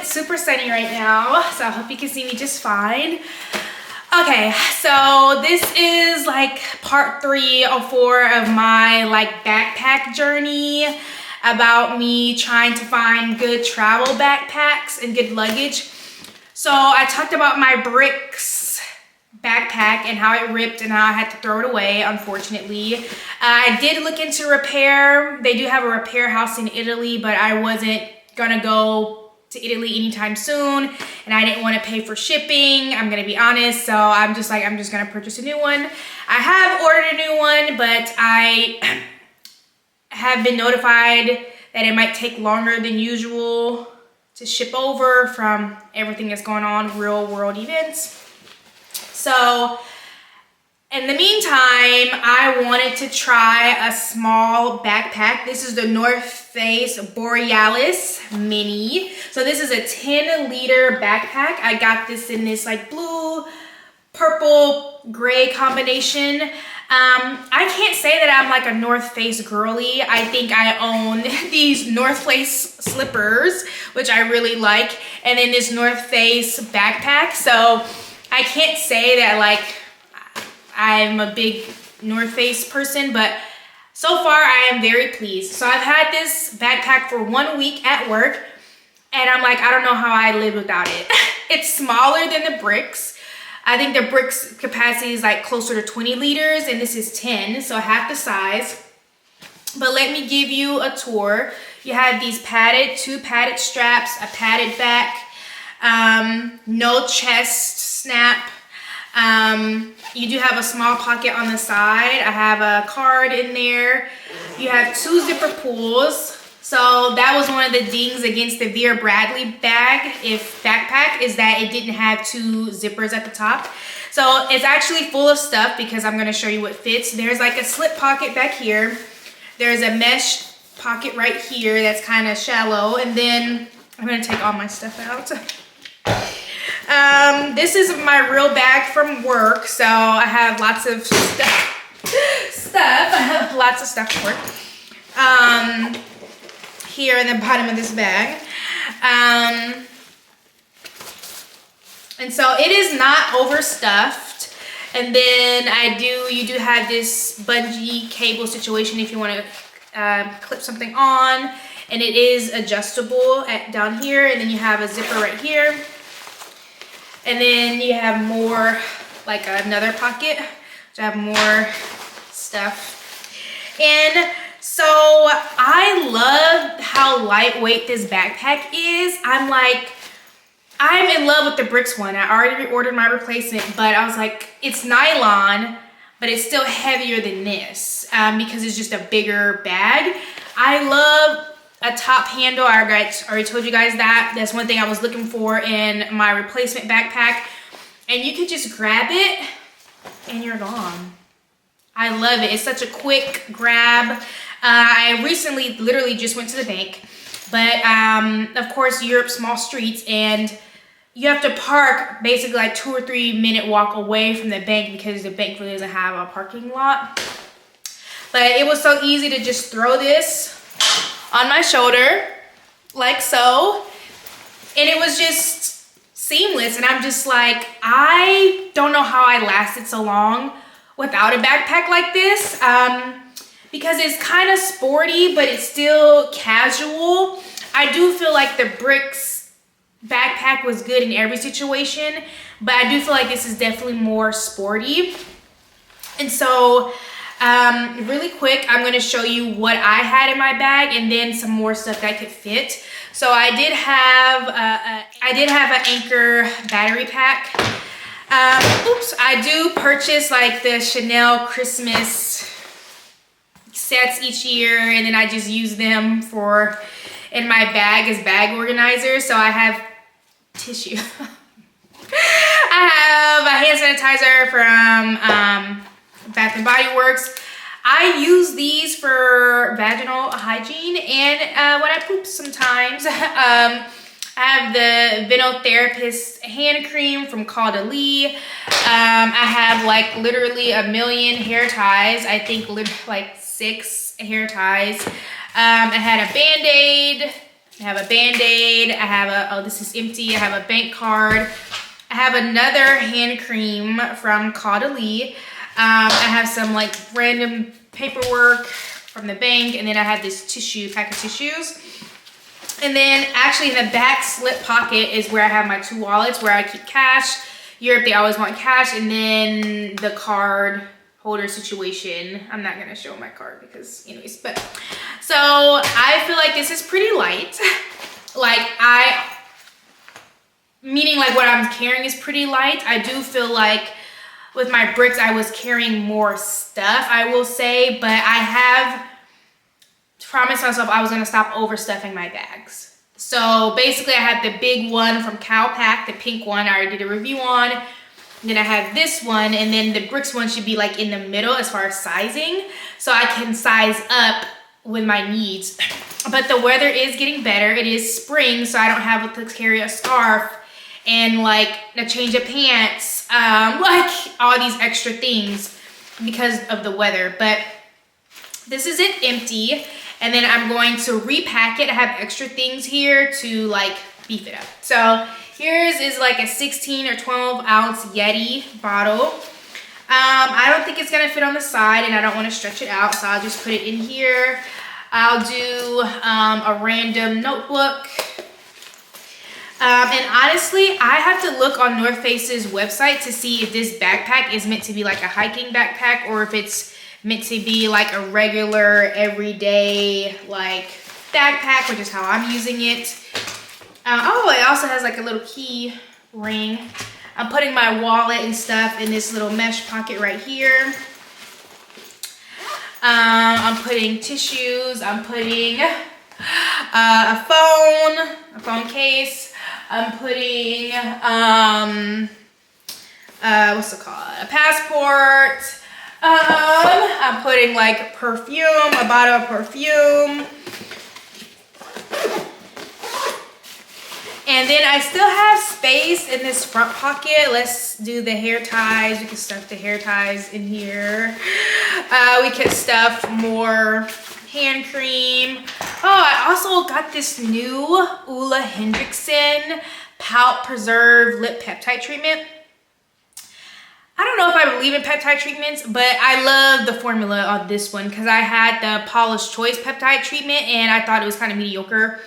It's super sunny right now, so I hope you can see me just fine. Okay, so this is like part 3 or 4 of my like backpack journey about me trying to find good travel backpacks and good luggage. So I talked about my bricks backpack and how it ripped and how I had to throw it away, unfortunately. I did look into repair. They do have a repair house in Italy, but I wasn't gonna go to Italy anytime soon, and I didn't want to pay for shipping, I'm gonna be honest. So I'm just gonna purchase a new one. I have ordered a new one, but I have been notified that it might take longer than usual to ship over from everything that's going on, real world events. So in the meantime, I wanted to try a small backpack. This is the North Face Borealis Mini. So this is a 10-liter backpack. I got this in this like blue, purple, gray combination. I can't say that I'm like a North Face girly. I think I own these North Face slippers, which I really like, and then this North Face backpack. So I can't say that like I'm a big North Face person, but so far I am very pleased. So I've had this backpack for 1 week at work, and I'm like, I don't know how I live without it. It's smaller than the bricks. I think the bricks capacity is like closer to 20 liters, and this is 10, so half the size. But let me give you a tour. You have these two padded straps, a padded back, no chest snap. You do have a small pocket on the side. I have a card in there. You have 2 zipper pulls. So that was one of the dings against the Vera Bradley backpack is that it didn't have 2 zippers at the top. So it's actually full of stuff because I'm gonna show you what fits. There's like a slip pocket back here. There's a mesh pocket right here that's kind of shallow. And then I'm gonna take all my stuff out. This is my real bag from work, so I have lots of stuff. I have lots of stuff for work. Here in the bottom of this bag. And so it is not overstuffed. And then you do have this bungee cable situation if you want to clip something on, and it is adjustable down here, and then you have a zipper right here. And then you have more, like another pocket, to have more stuff. And so I love how lightweight this backpack is. I'm in love with the bricks one. I already ordered my replacement, but I was like, it's nylon, but it's still heavier than this because it's just a bigger bag. I love a top handle. I already told you guys that. That's one thing I was looking for in my replacement backpack. And you can just grab it and you're gone. I love it. It's such a quick grab. I recently literally just went to the bank, but of course Europe, small streets, and you have to park basically like 2 or 3 minute walk away from the bank because the bank really doesn't have a parking lot. But it was so easy to just throw this on my shoulder like so, and it was just seamless. And I'm just like, I don't know how I lasted so long without a backpack like this, because it's kind of sporty but it's still casual. I do feel like the bricks backpack was good in every situation, but I do feel like this is definitely more sporty. And so really quick, I'm going to show you what I had in my bag and then some more stuff that could fit. So I did have an Anchor battery pack. I do purchase like the Chanel Christmas sets each year, and then I just use them in my bag as bag organizers. So I have tissue. I have a hand sanitizer from Bath and Body Works. I use these for vaginal hygiene and when I poop sometimes. I have the Venotherapist hand cream from Caudalie. I have like literally a million hair ties. I think like 6 hair ties. I had a Band-Aid I have a Band-Aid. I have a, oh, this is empty. I have a bank card. I have another hand cream from Caudalie. I have some like random paperwork from the bank, and then I have this pack of tissues. And then actually in the back slip pocket is where I have my 2 wallets where I keep cash. Europe, they always want cash, and then the card holder situation. I'm not gonna show my card because anyways, but so I feel like this is pretty light. Like meaning like what I'm carrying is pretty light. I do feel like with my bricks, I was carrying more stuff, I will say, but I have promised myself I was gonna stop overstuffing my bags. So basically I have the big one from Cowpack, the pink one I already did a review on. Then I have this one, and then the bricks one should be like in the middle as far as sizing, so I can size up with my needs. But the weather is getting better. It is spring, so I don't have to carry a scarf and like a change of pants, like all these extra things because of the weather. But this is it empty, and then I'm going to repack it. I have extra things here to like beef it up. So here's is like a 16 or 12 ounce Yeti bottle. I don't think it's gonna fit on the side, and I don't want to stretch it out, so I'll just put it in here. I'll do a random notebook. And honestly, I have to look on North Face's website to see if this backpack is meant to be like a hiking backpack or if it's meant to be like a regular everyday like backpack, which is how I'm using it. Oh, it also has like a little key ring. I'm putting my wallet and stuff in this little mesh pocket right here. I'm putting tissues. I'm putting a phone case. I'm putting, what's it called? A passport. I'm putting like perfume, a bottle of perfume. And then I still have space in this front pocket. Let's do the hair ties. We can stuff the hair ties in here. We can stuff more hand cream. Oh, I also got this new Ulla Hendrickson Pout Preserve Lip Peptide Treatment. I don't know if I believe in peptide treatments, but I love the formula on this one because I had the Paula's Choice Peptide Treatment and I thought it was kind of mediocre.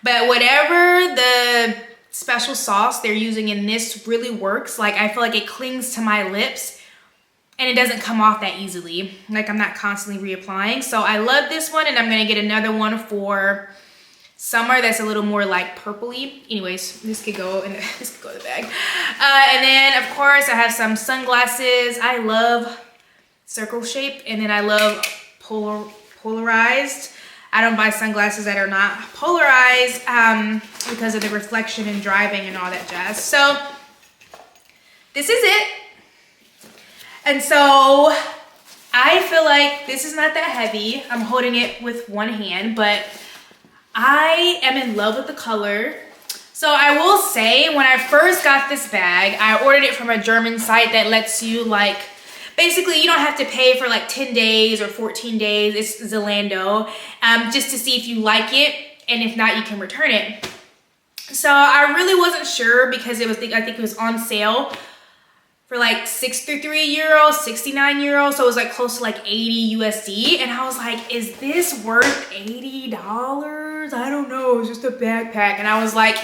But whatever the special sauce they're using in this really works. Like I feel like it clings to my lips and it doesn't come off that easily. Like I'm not constantly reapplying. So I love this one, and I'm gonna get another one for summer that's a little more like purpley. Anyways, this could go in the bag. And then of course I have some sunglasses. I love circle shape, and then I love polarized. I don't buy sunglasses that are not polarized because of the reflection and driving and all that jazz. So this is it. And so I feel like this is not that heavy. I'm holding it with one hand, but I am in love with the color. So I will say, when I first got this bag, I ordered it from a German site that lets you like, basically you don't have to pay for like 10 days or 14 days. It's Zalando, just to see if you like it, and if not, you can return it. So I really wasn't sure because it was, I think it was on sale for like 63 euros, 69 euros. So it was like close to like 80 USD. And I was like, is this worth $80? I don't know, it's just a backpack. And I was like,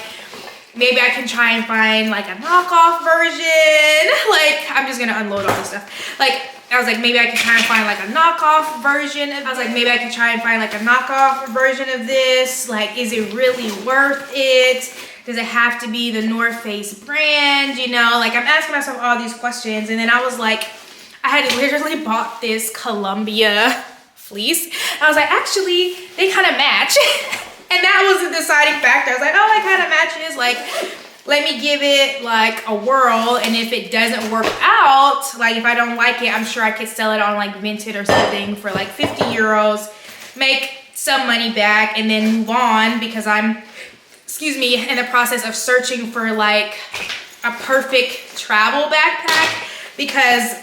maybe I can try and find like a knockoff version. Like, I'm just gonna unload all this stuff. Like, I was like, maybe I can try and find like a knockoff version. I was like, maybe I can try and find like a knockoff version of this. Like, is it really worth it? Does it have to be the North Face brand? You know, like I'm asking myself all these questions. And then I was like, I had literally bought this Columbia fleece. I was like, actually, they kind of match. And that was the deciding factor. I was like, oh, it kind of matches. Like, let me give it like a whirl. And if it doesn't work out, like if I don't like it, I'm sure I could sell it on like Vinted or something for like 50 euros, make some money back, and then move on, because I'm, excuse me, in the process of searching for like a perfect travel backpack. Because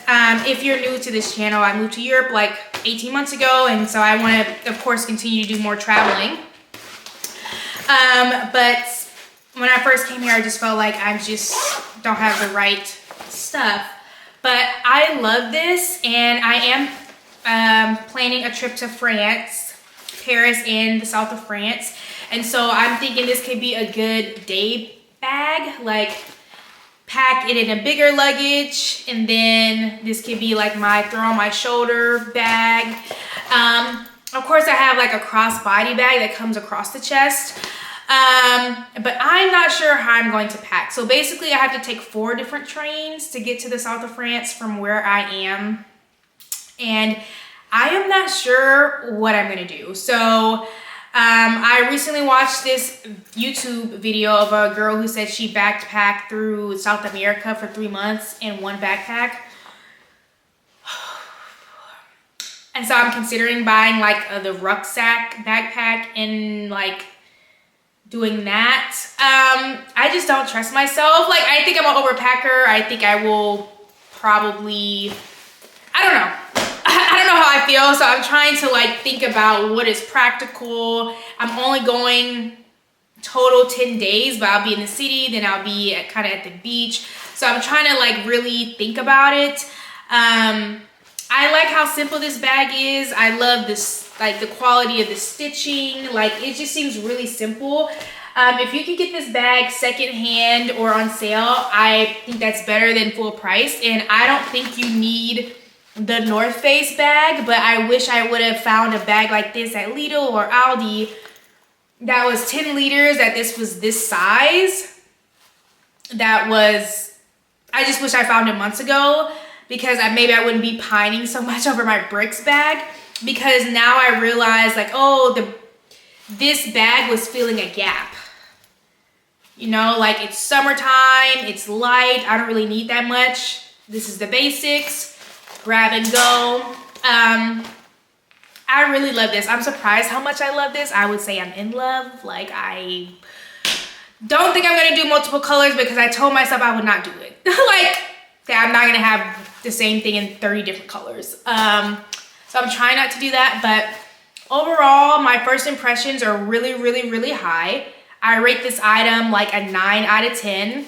if you're new to this channel, I moved to Europe like 18 months ago. And so I want to, of course, continue to do more traveling. But when I first came here, I just felt like I just don't have the right stuff. But I love this, and I am planning a trip to France, Paris, and the south of France. And so I'm thinking this could be a good day bag, like pack it in a bigger luggage, and then this could be like my throw on my shoulder bag. Of course, I have like a crossbody bag that comes across the chest. But I'm not sure how I'm going to pack. So basically I have to take 4 different trains to get to the south of France from where I am. And I am not sure what I'm gonna do. So I recently watched this YouTube video of a girl who said she backpacked through South America for 3 months in one backpack. And so I'm considering buying like the rucksack backpack and like doing that. I just don't trust myself. Like, I think I'm an overpacker. I think I will probably, I don't know. I don't know how I feel. So I'm trying to like think about what is practical. I'm only going total 10 days, but I'll be in the city, then I'll be kind of at the beach. So I'm trying to like really think about it. I like how simple this bag is. I love this, like the quality of the stitching. Like, it just seems really simple. If you can get this bag secondhand or on sale, I think that's better than full price. And I don't think you need the North Face bag, but I wish I would have found a bag like this at Lidl or Aldi that was 10 liters, that this was this size. I just wish I found it months ago, because maybe I wouldn't be pining so much over my bricks bag, because now I realize like, oh, this bag was filling a gap. You know, like it's summertime, it's light, I don't really need that much. This is the basics, grab and go. I really love this. I'm surprised how much I love this. I would say I'm in love. Like, I don't think I'm gonna do multiple colors because I told myself I would not do it. Like, I'm not gonna have the same thing in 30 different colors. So I'm trying not to do that, but overall, my first impressions are really, really, really high. I rate this item like a 9 out of 10.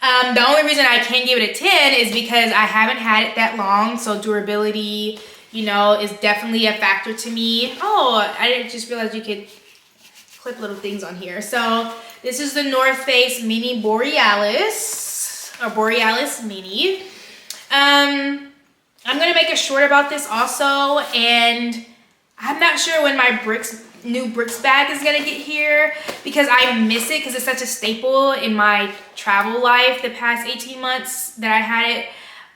The only reason I can't give it a 10 is because I haven't had it that long, so durability, you know, is definitely a factor to me. Oh, I didn't just realize you could clip little things on here. So this is the North Face Mini Borealis, or Borealis Mini. I'm gonna make a short about this also, and I'm not sure when my new bricks bag is gonna get here, because I miss it because it's such a staple in my travel life the past 18 months that I had it.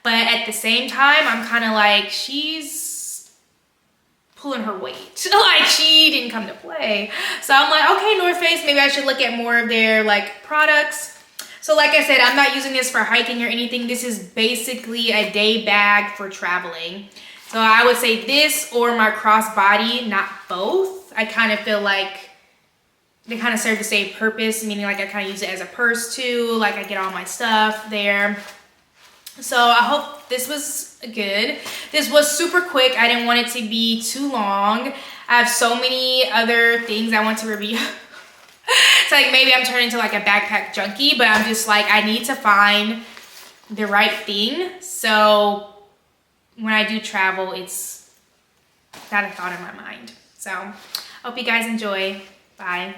But at the same time, I'm kind of like, she's pulling her weight. Like, she didn't come to play. So I'm like, okay, North Face, maybe I should look at more of their like products. So like I said, I'm not using this for hiking or anything. This is basically a day bag for traveling. So I would say this or my crossbody, not both. I kind of feel like they kind of serve the same purpose, meaning like I kind of use it as a purse too. Like, I get all my stuff there. So I hope this was good. This was super quick. I didn't want it to be too long. I have so many other things I want to review. It's like maybe I'm turning into like a backpack junkie, but I'm just like, I need to find the right thing. So when I do travel, it's got a thought in my mind. So hope you guys enjoy. Bye.